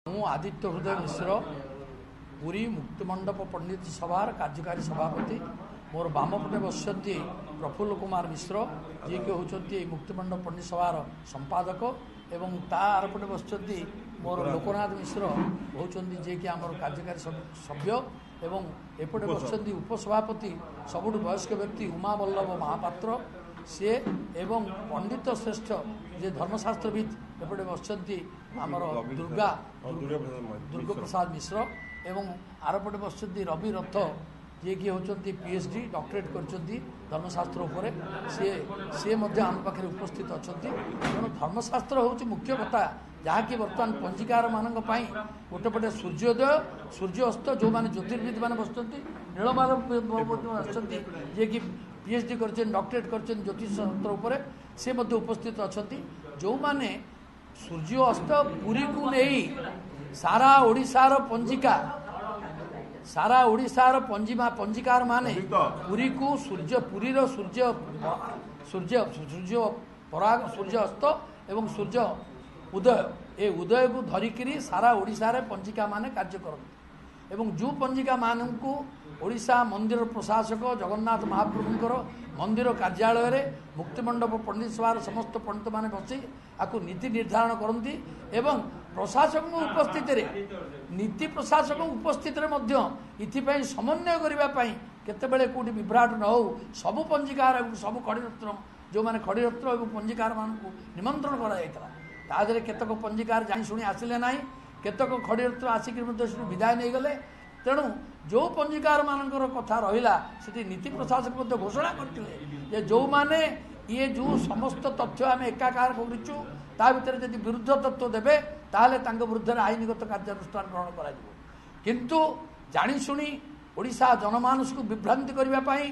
ମୁଁ ଆଦିତ୍ୟ ହୃଦୟ ମିଶ୍ର ପୁରୀ ମୁକ୍ତିମଣ୍ଡପ ପଣ୍ଡିତ ସଭାର କାର୍ଯ୍ୟକାରୀ ସଭାପତି। ମୋର ବାମପଟେ ବସିଛନ୍ତି ପ୍ରଫୁଲ୍ଲ କୁମାର ମିଶ୍ର, ଯିଏକି ହେଉଛନ୍ତି ଏହି ମୁକ୍ତିମଣ୍ଡପ ପଣ୍ଡିତ ସଭାର ସମ୍ପାଦକ, ଏବଂ ତା ଆରପଟେ ବସିଛନ୍ତି ମୋର ଲୋକନାଥ ମିଶ୍ର ହେଉଛନ୍ତି ଯିଏକି ଆମର କାର୍ଯ୍ୟକାରୀ ସଭ୍ୟ, ଏବଂ ଏପଟେ ବସିଛନ୍ତି ଉପସଭାପତି ସବୁଠୁ ବୟସ୍କ ବ୍ୟକ୍ତି ଉମା ବଲ୍ଲଭ ମହାପାତ୍ର ସିଏ, ଏବଂ ପଣ୍ଡିତ ଶ୍ରେଷ୍ଠ ଯେ ଧର୍ମଶାସ୍ତ୍ରବିତ୍ ଏପଟେ ବସିଛନ୍ତି ଆମର ଦୁର୍ଗ ପ୍ରସାଦ ମିଶ୍ର, ଏବଂ ଆରପଟେ ବସିଛନ୍ତି ରବି ରଥ ଯିଏକି ହେଉଛନ୍ତି PhD ଡକ୍ଟରେଟ୍ କରିଛନ୍ତି ଧର୍ମଶାସ୍ତ୍ର ଉପରେ, ସିଏ ମଧ୍ୟ ଆମ ପାଖରେ ଉପସ୍ଥିତ ଅଛନ୍ତି। ତେଣୁ ଧର୍ମଶାସ୍ତ୍ର ହେଉଛି ମୁଖ୍ୟ କଥା, ଯାହାକି ବର୍ତ୍ତମାନ ପଞ୍ଜିକାରମାନଙ୍କ ପାଇଁ ଗୋଟେ ପଟେ ସୂର୍ଯ୍ୟୋଦୟ ସୂର୍ଯ୍ୟ ଅସ୍ତ, ଯେଉଁମାନେ ଜ୍ୟୋତିର୍ବିଦ୍ ମାନେ ବସୁଛନ୍ତି, ନୀଳମାଧବ ଆସୁଛନ୍ତି ଯିଏକି PhD କରିଛନ୍ତି ଡକ୍ଟରେଟ୍ କରିଛନ୍ତି ଜ୍ୟୋତିଷ ଶାସ୍ତ୍ର ଉପରେ, ସେ ମଧ୍ୟ ଉପସ୍ଥିତ ଅଛନ୍ତି। ଯେଉଁମାନେ ସୂର୍ଯ୍ୟ ଅସ୍ତ ପୁରୀକୁ ନେଇ ସାରା ଓଡ଼ିଶାର ପଞ୍ଜିକାର ମାନେ ପୁରୀକୁ ପୁରୀର ସୂର୍ଯ୍ୟ ଅସ୍ତ ଏବଂ ସୂର୍ଯ୍ୟ ଉଦୟ, ଏ ଉଦୟକୁ ଧରିକିରି ସାରା ଓଡ଼ିଶାରେ ପଞ୍ଜିକା ମାନେ କାର୍ଯ୍ୟ କରନ୍ତି। ଏବଂ ଯେଉଁ ପଞ୍ଜିକା ମାନଙ୍କୁ ଓଡ଼ିଶା ମନ୍ଦିର ପ୍ରଶାସକ ଜଗନ୍ନାଥ ମହାପ୍ରଭୁଙ୍କର ମନ୍ଦିର କାର୍ଯ୍ୟାଳୟରେ ମୁକ୍ତିମଣ୍ଡପ ପଣ୍ଡିତ ସଭାର ସମସ୍ତ ପଣ୍ଡିତମାନେ ବସି ଆକୁ ନୀତି ନିର୍ଦ୍ଧାରଣ କରନ୍ତି, ଏବଂ ପ୍ରଶାସକଙ୍କ ଉପସ୍ଥିତିରେ ନୀତି ପ୍ରଶାସକ ଉପସ୍ଥିତିରେ ମଧ୍ୟ ଏଥିପାଇଁ ସମନ୍ୱୟ କରିବା ପାଇଁ କେତେବେଳେ କେଉଁଠି ବିଭ୍ରାଟ ନ ହେଉ ସବୁ ପଞ୍ଜିକାର ଏବଂ ସବୁ ଖଡ଼ିରତ୍ନ ଯେଉଁମାନେ ଖଡ଼ିରତ୍ନ ଏବଂ ପଞ୍ଜିକାରମାନଙ୍କୁ ନିମନ୍ତ୍ରଣ କରାଯାଇଥିଲା। ତା ଦେହରେ କେତେକ ପଞ୍ଜିକାର ଜାଣିଶୁଣି ଆସିଲେ ନାହିଁ, କେତେକ ଖଡ଼ିରତ୍ନ ଆସିକି ମଧ୍ୟ ସେଠୁ ବିଦାୟ ନେଇଗଲେ। ତେଣୁ ଯେଉଁ ପଞ୍ଜିକାରମାନଙ୍କର କଥା ରହିଲା ସେଠି ନୀତି ପ୍ରଶାସକ ମଧ୍ୟ ଘୋଷଣା କରିଥିଲେ ଯେ ଯେଉଁମାନେ ଯେଉଁ ସମସ୍ତ ତଥ୍ୟ ଆମେ ଏକାକାର କରିଛୁ ତା ଭିତରେ ଯଦି ବିରୁଦ୍ଧ ତଥ୍ୟ ଦେବେ ତାହେଲେ ତାଙ୍କ ବିରୁଦ୍ଧରେ ଆଇନଗତ କାର୍ଯ୍ୟାନୁଷ୍ଠାନ ଗ୍ରହଣ କରାଯିବ। କିନ୍ତୁ ଜାଣିଶୁଣି ଓଡ଼ିଶା ଜନମାନସକୁ ବିଭ୍ରାନ୍ତି କରିବା ପାଇଁ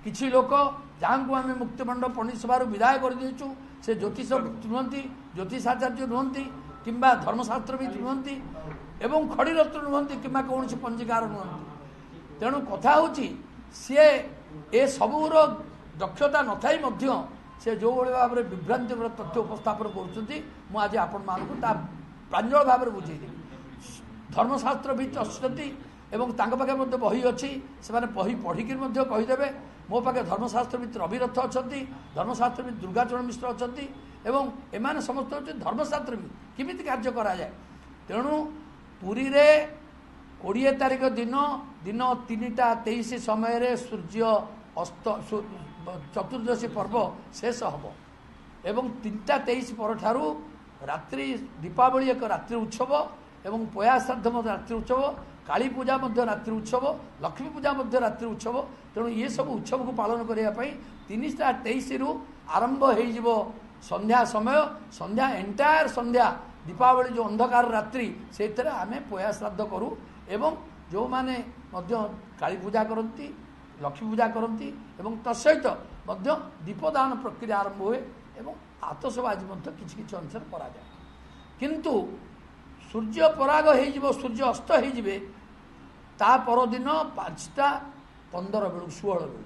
କିଛି ଲୋକ, ଯାହାଙ୍କୁ ଆମେ ମୁକ୍ତିମଣ୍ଡପ ପଣ୍ଡିତ ସଭାରୁ ବିଦାୟ କରିଦେଇଛୁ, ସେ ଜ୍ୟୋତିଷ ନୁହନ୍ତି, ଜ୍ୟୋତିଷାଚାର୍ଯ୍ୟ ନୁହନ୍ତି, କିମ୍ବା ଧର୍ମଶାସ୍ତ୍ରବିତ୍ ନୁହନ୍ତି, ଏବଂ ଖଡ଼ିରତ୍ନ ନୁହନ୍ତି, କିମ୍ବା କୌଣସି ପଞ୍ଜିକାର ନୁହନ୍ତି। ତେଣୁ କଥା ହେଉଛି ସିଏ ଏସବୁର ଦକ୍ଷତା ନଥାଇ ମଧ୍ୟ ସେ ଯେଉଁଭଳି ଭାବରେ ବିଭ୍ରାନ୍ତିକର ତଥ୍ୟ ଉପସ୍ଥାପନ କରୁଛନ୍ତି, ମୁଁ ଆଜି ଆପଣମାନଙ୍କୁ ତା ପ୍ରାଞ୍ଜଳ ଭାବରେ ବୁଝେଇଦେବି। ଧର୍ମଶାସ୍ତ୍ରବିତ୍ ଆସୁଛନ୍ତି ଏବଂ ତାଙ୍କ ପାଖରେ ମଧ୍ୟ ବହି ଅଛି, ସେମାନେ ବହି ପଢ଼ିକି ମଧ୍ୟ କହିଦେବେ। ମୋ ପାଖେ ଧର୍ମଶାସ୍ତ୍ରବିତ୍ ରବି ରଥ ଅଛନ୍ତି, ଧର୍ମଶାସ୍ତ୍ରବିତ୍ ଦୁର୍ଗାଚରଣ ମିଶ୍ର ଅଛନ୍ତି, ଏବଂ ଏମାନେ ସମସ୍ତେ ହେଉଛନ୍ତି ଧର୍ମଶାସ୍ତ୍ରବିତ୍ କେମିତି କାର୍ଯ୍ୟ କରାଯାଏ। ତେଣୁ ପୁରୀରେ 20 ତାରିଖ ଦିନ 3:23 ସମୟରେ ସୂର୍ଯ୍ୟ ଅସ୍ତ ଚତୁର୍ଦ୍ଦଶୀ ପର୍ବ ଶେଷ ହେବ, ଏବଂ 3:23 ପରଠାରୁ ରାତ୍ରି ଦୀପାବଳି ଏକ ରାତ୍ରି ଉତ୍ସବ, ଏବଂ ପୟା ଶ୍ରାଦ୍ଧ ମଧ୍ୟ ରାତ୍ରି ଉତ୍ସବ, କାଳୀ ପୂଜା ମଧ୍ୟ ରାତ୍ରି ଉତ୍ସବ, ଲକ୍ଷ୍ମୀ ପୂଜା ମଧ୍ୟ ରାତ୍ରି ଉତ୍ସବ। ତେଣୁ ଏସବୁ ଉତ୍ସବକୁ ପାଳନ କରିବା ପାଇଁ 3:23ରୁ ଆରମ୍ଭ ହୋଇଯିବ ସନ୍ଧ୍ୟା ସମୟ, ସନ୍ଧ୍ୟା ଏଣ୍ଟାୟାର ସନ୍ଧ୍ୟା ଦୀପାବଳି ଯେଉଁ ଅନ୍ଧକାର ରାତ୍ରି ସେଇଥିରେ ଆମେ ପୟା ଶ୍ରାଦ୍ଧ କରୁ, ଏବଂ ଯେଉଁମାନେ ମଧ୍ୟ କାଳୀ ପୂଜା କରନ୍ତି, ଲକ୍ଷ୍ମୀ ପୂଜା କରନ୍ତି, ଏବଂ ତତ୍ସହିତ ମଧ୍ୟ ଦୀପଦାନ ପ୍ରକ୍ରିୟା ଆରମ୍ଭ ହୁଏ, ଏବଂ ଆତସବାଜି ମଧ୍ୟ କିଛି କିଛି ଅନୁସାରେ କରାଯାଏ। କିନ୍ତୁ ସୂର୍ଯ୍ୟ ପରାଗ ହେଇଯିବ, ସୂର୍ଯ୍ୟ ଅସ୍ତ ହେଇଯିବେ ତା ପରଦିନ 5:15 ବେଳକୁ 16 ବେଳକୁ,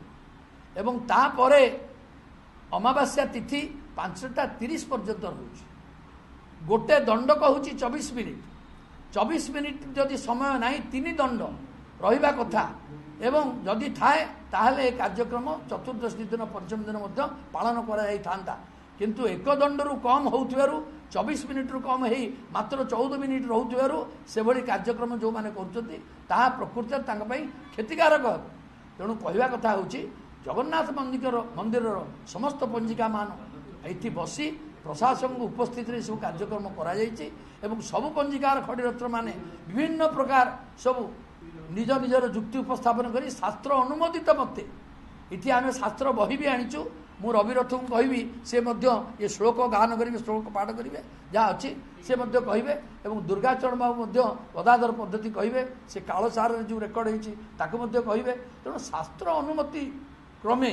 ଏବଂ ତାପରେ ଅମାବାସ୍ୟା ତିଥି 5:30 ପର୍ଯ୍ୟନ୍ତ ରହୁଛି। ଗୋଟେ ଦଣ୍ଡକ ହେଉଛି 24 ମିନିଟ୍। 24 ମିନିଟ୍ ଯଦି ସମୟ ନାହିଁ 3 ଦଣ୍ଡ ରହିବା କଥା, ଏବଂ ଯଦି ଥାଏ ତାହେଲେ ଏ କାର୍ଯ୍ୟକ୍ରମ ଚତୁର୍ଦ୍ଦଶୀ ଦିନ ପଞ୍ଚମ ଦିନ ମଧ୍ୟ ପାଳନ କରାଯାଇଥାନ୍ତା। କିନ୍ତୁ ଏକ ଦଣ୍ଡରୁ କମ୍ ହେଉଥିବାରୁ 24 ମିନିଟ୍ରୁ କମ୍ ହେଇ ମାତ୍ର 14 ମିନିଟ୍ ରହୁଥିବାରୁ ସେଭଳି କାର୍ଯ୍ୟକ୍ରମ ଯେଉଁମାନେ କରୁଛନ୍ତି ତାହା ପ୍ରକୃତରେ ତାଙ୍କ ପାଇଁ କ୍ଷତିକାରକ ହେବ। ତେଣୁ କହିବା କଥା ହେଉଛି ଜଗନ୍ନାଥ ମନ୍ଦିରର ସମସ୍ତ ପଞ୍ଜିକାମାନ ଏଠି ବସି ପ୍ରଶାସନଙ୍କ ଉପସ୍ଥିତିରେ ସବୁ କାର୍ଯ୍ୟକ୍ରମ କରାଯାଇଛି, ଏବଂ ସବୁ ପଞ୍ଜିକାର ଖଡ଼ିରତ୍ନମାନେ ବିଭିନ୍ନ ପ୍ରକାର ସବୁ ନିଜ ନିଜର ଯୁକ୍ତି ଉପସ୍ଥାପନ କରି ଶାସ୍ତ୍ର ଅନୁମୋଦିତ ମତେ ଏଠି ଆମେ ଶାସ୍ତ୍ର ବହି ବି ଆଣିଛୁ। ମୁଁ ରବି ରଥଙ୍କୁ କହିବି, ସେ ମଧ୍ୟ ଏ ଶ୍ଳୋକ ଗାନ କରିବେ, ଶ୍ଳୋକ ପାଠ କରିବେ, ଯାହା ଅଛି ସେ ମଧ୍ୟ କହିବେ, ଏବଂ ଦୁର୍ଗାଚରଣ ବାବୁ ମଧ୍ୟ ଗଦାଧର ପଦ୍ଧତି କହିବେ, ସେ କାଳସାରରେ ଯେଉଁ ରେକର୍ଡ ହେଇଛି ତାକୁ ମଧ୍ୟ କହିବେ। ତେଣୁ ଶାସ୍ତ୍ର ଅନୁମତି କ୍ରମେ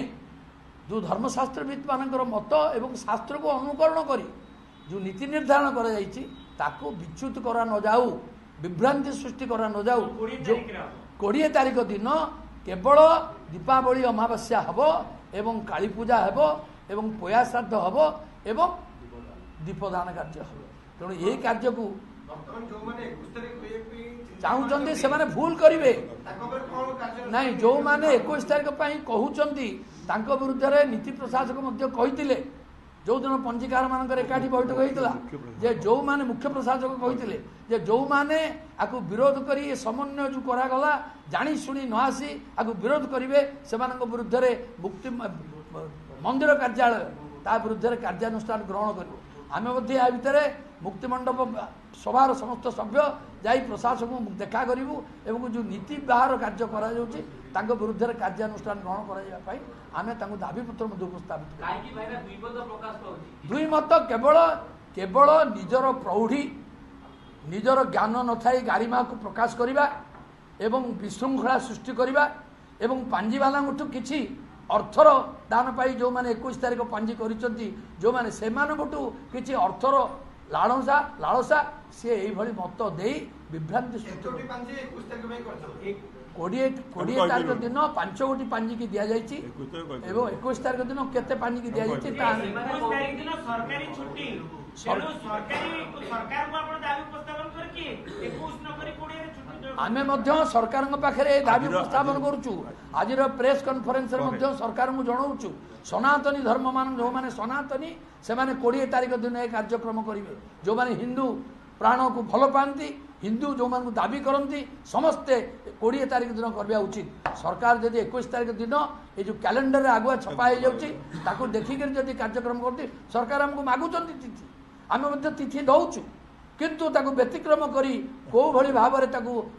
ଯେଉଁ ଧର୍ମଶାସ୍ତ୍ରବିତ୍ ମାନଙ୍କର ମତ ଏବଂ ଶାସ୍ତ୍ରକୁ ଅନୁକରଣ କରି ଯେଉଁ ନୀତି ନିର୍ଦ୍ଧାରଣ କରାଯାଇଛି ତାକୁ ବିଚ୍ୟୁତ କରା ନଯାଉ, ବିଭ୍ରାନ୍ତି ସୃଷ୍ଟି କରା ନଯାଉ। 20 ତାରିଖ ଦିନ କେବଳ ଦୀପାବଳି ଅମାବାସ୍ୟା ହେବ, ଏବଂ କାଳୀ ପୂଜା ହେବ, ଏବଂ ପୟା ଶ୍ରାଦ୍ଧ ହେବ, ଏବଂ ଦୀପଦାନ କାର୍ଯ୍ୟ ହେବ। ତେଣୁ ଏହି କାର୍ଯ୍ୟକୁ ବର୍ତ୍ତମାନ ଯେଉଁମାନେ 21 ତାରିଖ चाहूँ से भूल करेंगे ना जो मैंने 21 तारीख कहते विरुद्ध में नीति प्रशासक कहते जो दिन पंजीकार मान एकाठी बैठक होता जे जो माने मुख्य प्रशासक कहते जे जो माने आपको विरोध कर समन्वय जो करागला जाशुणी न आसी आपको विरोध करेंगे से विरुद्ध में मुक्ति मंदिर कार्यालय ता विरुद्ध में कार्यानुष्ठान ग्रहण कर आम भितर मुक्तिमंडप सभार समस्त सभ्य जाई प्रशासक देखा करूँ एवं जो नीति बाहर कार्य करा विरुद्ध में कार्यानुष्ठान ग्रहण करने आम दाबीपत्र उपस्थापित दुई मत केवल केवल निजर प्रौढ़ी निजर ज्ञान न थाई गारिमा को प्रकाश करवा एवं विशृंखला सृष्टि करवा एवं पांजी वाला किसी अर्थर दान पाई जो मैंने 21 तारीख पांजी करिसंती जो मैंने से किसी अर्थर लालसा सी यही मत दे विभ्रांति सृष्टि 20 तारीख दिन 5 गोटी पांजी की दि जाए 21 तारीख दिन केते पांजी की दि आमे सरकार पाखे दाबी उपस्थापन करुचु आज प्रेस कॉन्फ्रेंस सरकार को जनाऊँ सनातनी धर्म मान जो मैंने सनातनी से 20 तारीख दिन ये कार्यक्रम करेंगे जो मैंने हिंदू प्राण को भल पाती हिंदू जो मान दाबी करती समस्ते 20 तारीख दिन करवा उचित सरकार जदि 21 तारीख दिन ये जो कैलेंडर आगुआ छपा हो जाती देखिक जदि कार्यक्रम करती सरकार आमको मागुंट तिथि आम तिथि दौचु किंतु ताकू व्यतिक्रम करी को भली भाव में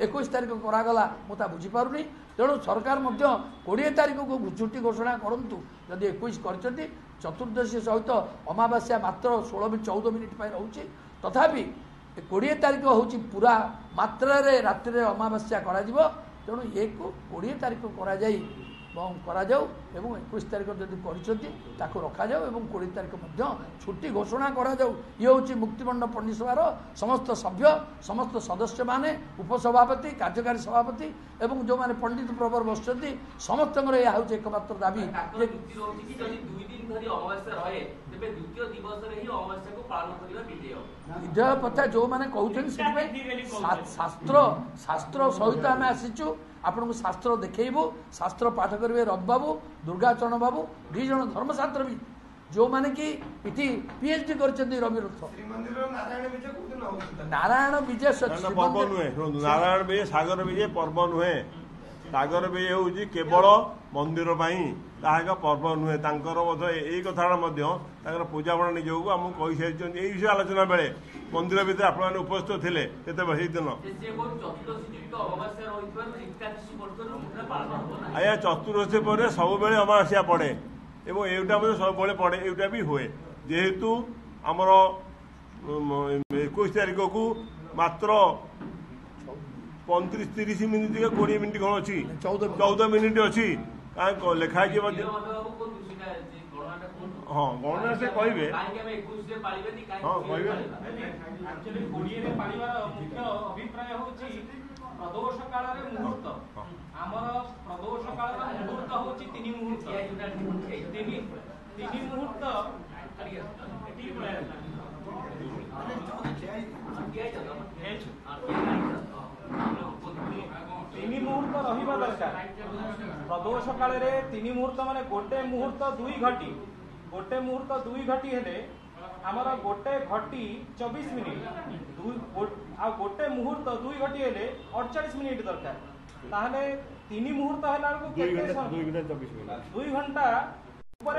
21 तारीख करागला मुझे बुझीपारुनी तेणु सरकार 20 तारीख को छुट्टी घोषणा करूँ जदि 21 कर चतुर्दशी सहित अमावास्या मात्र 16-14 मिनिट रोचे तथापि 20 तारीख हूँ पूरा मात्रा राति अमावास्या करा तेणु ये 20 तारीख करा 21 तारीख जदि कर रखा एवं 20 तारीख छुट्टी घोषणा करा ये हूँ मुक्तिमंडप पंडितसभार समस्त सभ्य समस्त सदस्य माने उपसभापति कार्यकारी सभापति एवं जो माने पंडित प्रवर बस समस्त यह हूँ एकमात्र दाबी विधेय प्रथा जो मैंने कहते शास्त्र शास्त्र सहित आम आसीचु आपको शास्त्र देखू शास्त्र पाठ करेंगे रवि बाबू दुर्गाचरण बाबू दी जन धर्मशास्त्र भी जो मैंने कि इति पीएचडी कर रवि रथ नारायण विजय पर्व नुहे नारायण विजय सागर विजय पर्व नुहे सागर विजय हूँ केवल मंदिर पर्व नुहे यही कथा पूजा बड़ा निज को आमको कही सारी विषय आलोचना बेले मंदिर भितर आप उपस्थित थे दिन आया चतुर्दशी पर सब बेले अमावास्या पड़े एवं एटा सब पड़े एटा भी हुए जेहेतु आमर 21 तारीख को मात्र 35-30 मिनिट 20 मिनिट कौन अच्छी 14 मिनिट अच्छी लिखाई हाँ गणना से कहे हाँ प्रदोष काल मुहूर्त आमर प्रदोष काल मुहूर्त हूँ 3 मुहूर्त 3 मुहूर्त 3 मुहूर्त रहिबा दरकार प्रदोष काल 3 मुहूर्त माने गोटे मुहूर्त 2 घटी गोटे मुहूर्त 2 घटी हेले आमर गोटे घटी 24 मिनिट गोटे मुहूर्त 2 घटी हेले 48 मिनिट दरकार ताहले 3 मुहूर्त हैला को केते 2 घंटा ऊपर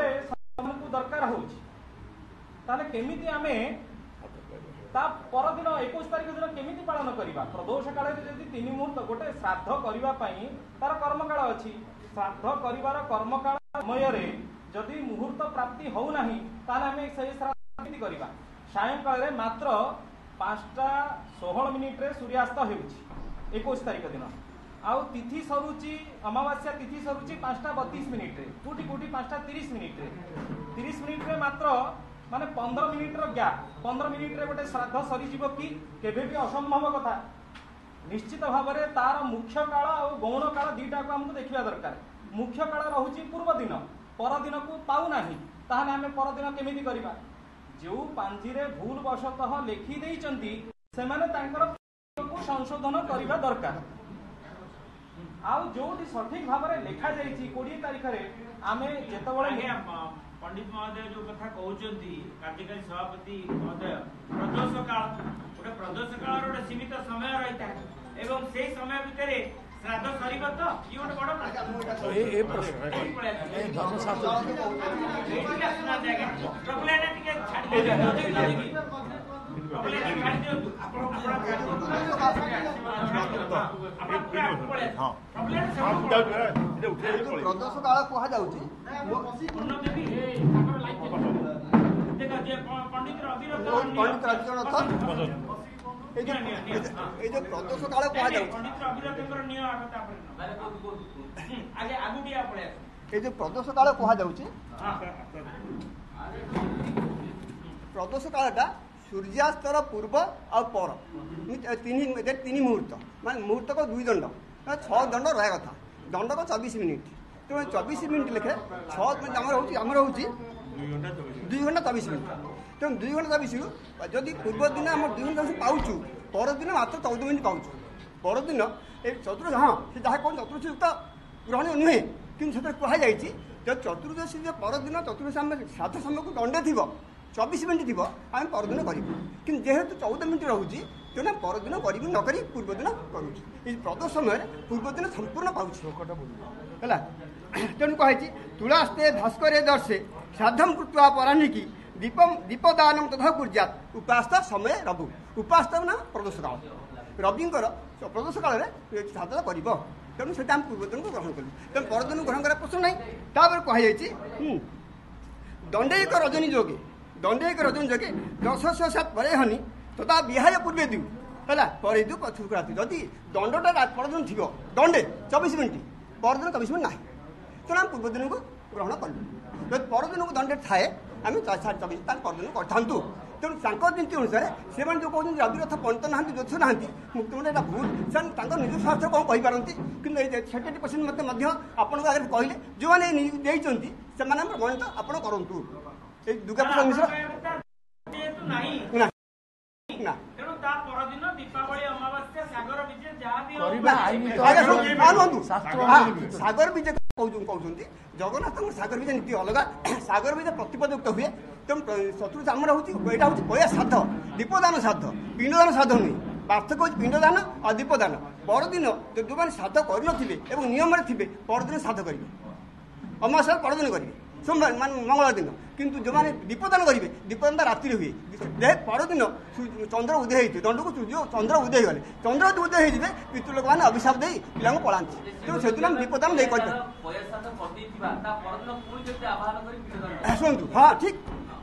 हमको दरकार होची ताहले केमिति आमे ता परदिन 21 तारीख दिन केमिति पालन करिबा प्रदोष काल जदि 3 मुहूर्त गोटे श्राद्ध करिबा पई तार कर्मकाल अछि श्राद्ध करिवार कर्मकाल समय रे जदि मुहूर्त प्राप्ति हो नाही ताले आमे सही श्राद्ध करिबा सायंकाल रे मात्र 5:16 मिनिट रे सूर्यास्त हेउछि 21 तारीख दिन आउ तिथि सरुचि अमावास्या तिथि सरुचि 5:32 मिनिट रे कोटी 5:30 मिनिट रे 30 मिनिट रे मात्र माने 15 मिनिट रो गैप 15 मिनिट रे गोटे श्राद्ध सरी जीव कि केबे भी असंभव कथा निश्चित भाव में तार मुख्य काल और गौण काल दुईटा को हमको देखा दरकार मुख्य काल रोचे पूर्व दिन परदिन को पाऊना ताहले आम परदिन केमिति करिबा जो पांजी रे भूल वशतः लिखि देइचंती सेमाने तांकर संशोधन करने दरकार आउ जो सठिक भाव में लिखा जाइए 20 तारीख में आम जिते पंडित महोदय जो कथा कहते कार्यकारी सभापति महोदय प्रदोष काल गोटे प्रदोष काल गोटे सीमित समय रही है एवं से समय भितर श्राद्ध सर तो ये गोटे बड़ प्रदोष काल कहुच्छी पंडित जो प्रदोष काल ये जो प्रदोष काल कहुच्छी प्रदोष कालटा सूर्यास्तर पूर्व आ पर तीन मुहूर्त मान मुहूर्त को 2 दंड 6 दंड रहा कथा दंड को 24 मिनिट तेणु 24 मिनिट लेखे 6 आमर हो 2 घंटा 24 मिनिट तेणु 2 घंटा 24 जदि पूर्व दिन आम 2 घंटा पाऊँ पर दिन मात्र 14 मिनिट पाऊँ पर दिन चतुर्थ हाँ से जहाँ कौन चतुर्थ ग्रहण नुहे कि कहुई जब चतुर्दशी पर दिन चतुर्दशी आम श्राद्ध समय को दंडे थी 24 मिनिट थी आम परदिन करूँ कि जेहेतु 14 मिनिट रोचे तेना परदिन करी न करी पूर्वदिन करुँ प्रदोष समय पूर्वदिन संपूर्ण पाला तेणु कही तुलास्ते भास्करे दर्शे श्राद्धम कृत्वा पराणिकी दीपदान तथा कुर्यात उपासता समय रघु उपासता ना प्रदोष काल रविंकर प्रदोष काल में श्राद्ध कर तेणु से पूर्वदिन को ग्रहण कलु तेणु परदिन ग्रहण कर प्रश्न ना कही दंडैक रजनी जोगे दंडैक रजनी जोगे 10 परे हनी तथा विहाय पूर्वे दु है पर दु पछुक राति जदि दंडटा परदिन थी दंडे 24 मिनिट परदिन 24 मिनिट ना तेणु आम पूर्वदिन को ग्रहण कलु जब परदिन को दंडे थाए आम 24 परदिन करूँ तेणु नीति अनुसार से जो कहते रवि रथ पंडित ना ज्योतिष ना मुक्त मंडल भूल से निज स्वार्थ कौन कहीपारती कि 70% मत आपण आगे कहले जो मैंने देती से गणित आप करूँ दुर्गा पूजा मिश्र ना सागर विजय कहते जगन्नाथ सागर विजय नीति अलग सागर विजय प्रतिपदयुक्त हुए तेणु चतुर्थ आमर यहाँ हूँ पया श्राद्ध दीपदान श्राद्ध पिंडदान श्राद्ध नुहे पार्थक्य हूँ पिंडदान और दीपदान परदिन जो मैंने श्राद्ध कर नियम थे परदिन श्राद्ध करेंगे अमावास्या परदिन करेंगे सोमवार मान मंगलवार दिन किंतु जो मैंने दीपदान करेंगे दीपदान राति हुए जे परदिन चंद्र उदय होते दंड को चंद्र उदय गले चंद्र उदय होते पितृलोक मैंने अभिशाप दे पिला पलांती तेणु से दिन दीपदान नहीं कर शुणु हाँ ठीक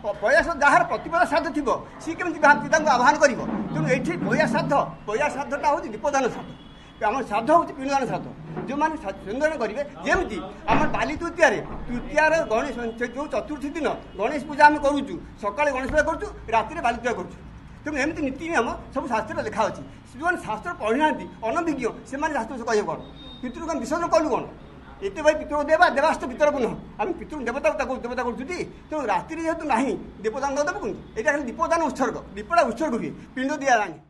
पयास जार प्रतिपदा श्राद्ध थी सी केमी पिता को आह्वान कर तेणु ये पया श्राद्धटा हूँ दीपदान श्राद्ध आम श्राद्ध हूँ पिंडदान श्राद्ध जो मैंने पिंडदान करेंगे जमी आम बाली तृतीय गणेश जो चतुर्थी दिन गणेश पूजा आम करूँ सकाଳେ गणेश पूजा करूँ राति बाली पूजा करूँ तेणु एमती नीति नियम सब शास्त्र लिखा अच्छी जो शास्त्र पढ़ी ना अनभिज्ञ से शास्त्र कहे कौन पितृ कम विसर्जन कलु कौन एत भाई पितृ देवा देवास्त पितर को नुह आम पितृ देवता देवता करूँ तेणु राति जेहेतु ना दीपदान देव कहते यहाँ दीपदान उत्सर्ग दीपटा उत्सर्ग हुए पिंड दिया